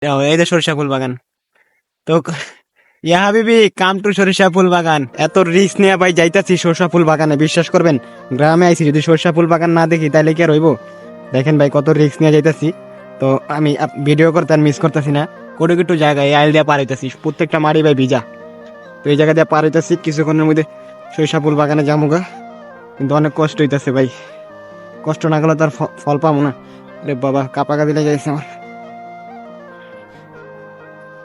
এই যে সরিষা ফুল বাগান। তো ইয়া হাবিবি কাম টু সরিষা ফুল বাগান। এত রিস্ক নিয়ে ভাই যাইতাছি সরিষা ফুল বাগানে, বিশ্বাস করবেন গ্রামে আইছি যদি সরিষা ফুল বাগান না দেখি তাহলে কি আর হইব। দেখেন ভাই কত রিস্ক নিয়ে যাইতাছি। তো আমি ভিডিও করতে আর মিস করতেছি না। কোটি কোটি জায়গায় এই আইল দিয়ে পার হইতাছি, প্রত্যেকটা মারি ভাই ভিজা। তো এই জায়গা দিয়ে পার হইতাছি, কিছুক্ষণের মধ্যে সরিষা ফুল বাগানে যামুগা। কিন্তু অনেক কষ্ট হইতাছে ভাই, কষ্ট না করলে তার ফল পাবো না। রে বাবা কাপা কাপি লেগে গেছে আমার।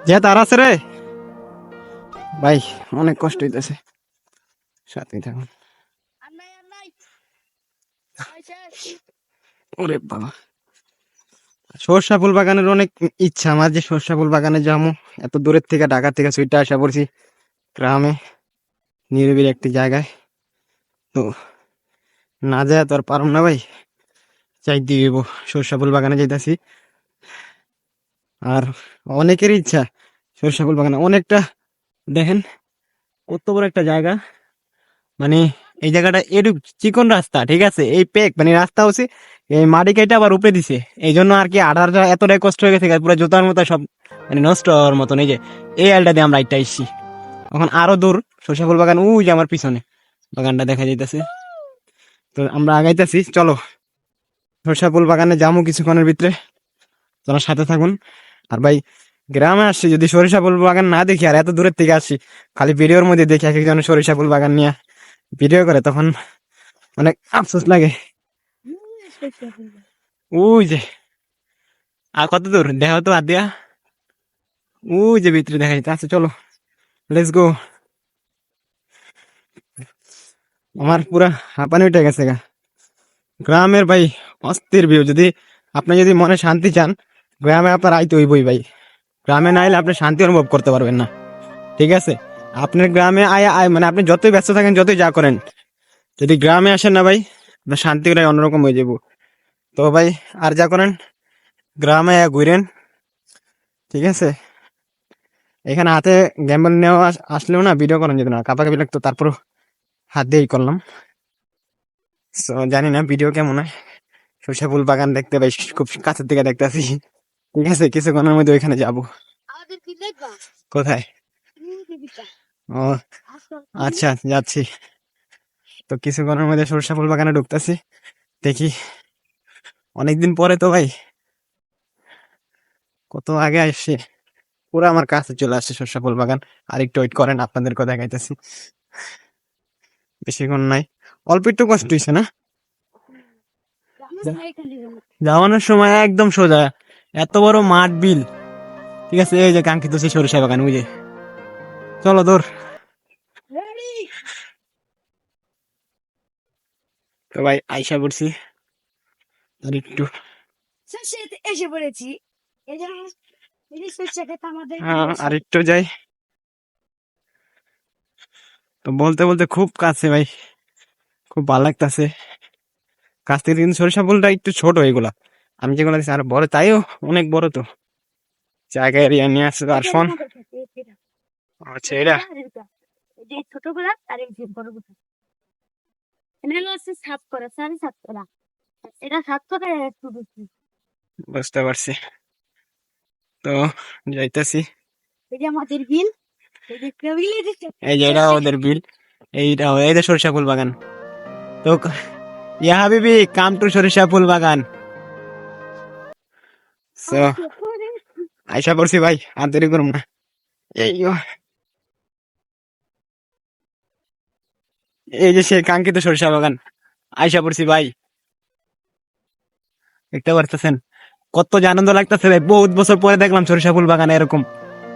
যে তার আছে রে ভাই, অনেক কষ্ট হইতেছে। সাথে থাকুন। ওরে বাবা, সরষা ফুল বাগানের অনেক ইচ্ছা আমার যে সরষা ফুল বাগানে যাবো। এত দূরের থেকে ঢাকা থেকে সুইটা আসা পড়ছি গ্রামে, নিরিবিলি একটি জায়গায়। তো না যায় তো আর পারম না ভাই, চাই দিব সরষা ফুল বাগানে যাইতাছি। আর অনেকের ইচ্ছা সরষা ফুল বাগানে, অনেকটা দেখেন কত বড় একটা জায়গা। মানে এই জায়গাটা এরূপ চিকন রাস্তা, ঠিক আছে, এই পেক মানে রাস্তা হচ্ছে এই মাটি কেটে আবার উপরে দিছে। এই জন্য আর কি আধারটা এতটাই কষ্ট হয়ে গেছে, পুরো জুতার মতো সব মানে নষ্ট হওয়ার মতন। এই যে এই আলটা দিয়ে আমরা একটা এসছি, এখন আরো দূর সরিষা ফুল বাগান ওই যে আমার পিছনে বাগানটা দেখা যাইতেছে। তো আমরা আগাইতেছি, চলো সরিষা ফুল বাগানে যাবো কিছুক্ষণের ভিতরে, তোমার সাথে থাকুন। আর ভাই গ্রামে আসছি যদি সরিষা ফুল বাগান না দেখি, আর এত দূরের থেকে আসছি খালি ভিডিওর মধ্যে দেখি এক একজন সরিষা ফুল বাগান নিয়ে ভিডিও করে, তখন অনেক আফসোস লাগে। ওই যে আর কত দূর দেখা তো, আর দিয়া ওই যে ভিতরে দেখা যেতে। আচ্ছা চলো লেটস গো। আমার পুরা হাঁপানি উঠে গেছে গা। গ্রামের ভাই অস্থির ভিউ, যদি আপনি যদি মনে শান্তি চান গ্রামে আপনার আইতে হইবই ভাই। গ্রামে না এলে আপনি শান্তি অনুভব করতে পারবেন না, ঠিক আছে। আপনার গ্রামে আয় মানে আপনি যতই ব্যস্ত থাকেন যতই যা করেন, যদি গ্রামে আসেন না ভাই আপনার শান্তিটাই অন্যরকম হয়ে যাবো। তো ভাই আর যা করেন গ্রামে ঘুরেন, ঠিক আছে। এখানে হাতে গ্যাম্বল নেওয়া আসলেও না ভিডিও করেন যেত না, কাপাকাপি লাগতো, তারপর হাত দিয়েই করলাম। তো জানি না ভিডিও কেমন হয়। সরিষা ফুল বাগান দেখতে ভাই খুব কাছের থেকে দেখতে আসি, ঠিক আছে। কিছুক্ষণের মধ্যে ওইখানে যাব। কোথায়? ও আচ্ছা যাচ্ছি। তো কিছুক্ষণের মধ্যে সরিষা ফুল বাগানে ঢুকতেছি, দেখি। অনেকদিন পরে তো ভাই, কত আগে আসছে, পুরো আমার কাছে চলে আসছে সরিষা ফুল বাগান। আর একটু ওয়েট করেন, আপনাদেরকে দেখাইতেছি। বেশিক্ষণ নাই, অল্প একটু কষ্ট হয়েছে না যাওয়ানোর সময়, একদম সোজা। এত বড় মাঠ বিল, ঠিক আছে। এই যে কাঙ্ক্ষিত সেই সরিষা বাগান, বুঝে চলো দূর। তো ভাই আইসা পড়ছি, আর একটু এসে পড়েছি। আর একটু যাই। তো বলতে বলতে খুব কাছে ভাই, খুব ভালো লাগতেছে কাছ থেকে। কিন্তু সরিষা ফুলটা একটু ছোট এগুলা, আমি যেগুলো দিচ্ছি আর বড়, তাইও অনেক বড়। তো জায়গা এরিয়া নিয়ে আসছে আর শোন। আচ্ছা এটা ছোটগুলা আর এই যে বড়গুলা, এটা হচ্ছে 7 করা, 7.5 করা। এটা 7 করা একটু বেশি। বুঝতে পারছি। তো যাইতেছি। এই যে আমাদের বিল, এই যে বিল দিচ্ছে। এই যে এটা ওদের বিল, এইটা এই যে সরিষা ফুল বাগান। তো ইয়া হাবিবি কাম টু সরিষা ফুল বাগান। সো আইসা পড়ছি ভাই, আর দেরি করুন না। এই যে সেই কাঙ্ক্ষিত সরিষা বাগান, আইসা পড়ছি ভাই। দেখতে পারতেছেন কত যে আনন্দ লাগতেছে ভাই, বহুত বছর পরে দেখলাম সরিষা ফুল বাগান এরকম,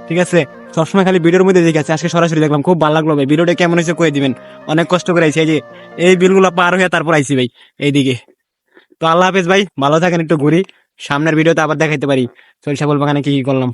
ঠিক আছে। সবসময় খালি ভিডিওর মধ্যে দেখে আছে, আজকে সরাসরি দেখলাম, খুব ভালো লাগলো ভাই। ভিডিওটা কেমন হয়েছে কয়ে দিবেন, অনেক কষ্ট করে আইছি। এই যে এই বিলগুলো পার হয়ে তারপর আইছি ভাই এইদিকে। তো আল্লাহ হাফেজ ভাই, ভালো থাকেন, একটু ঘুরি, সামনের ভিডিওতে আবার দেখাইতে পারি সরিষা ফুল বাগানে কি কি করলাম।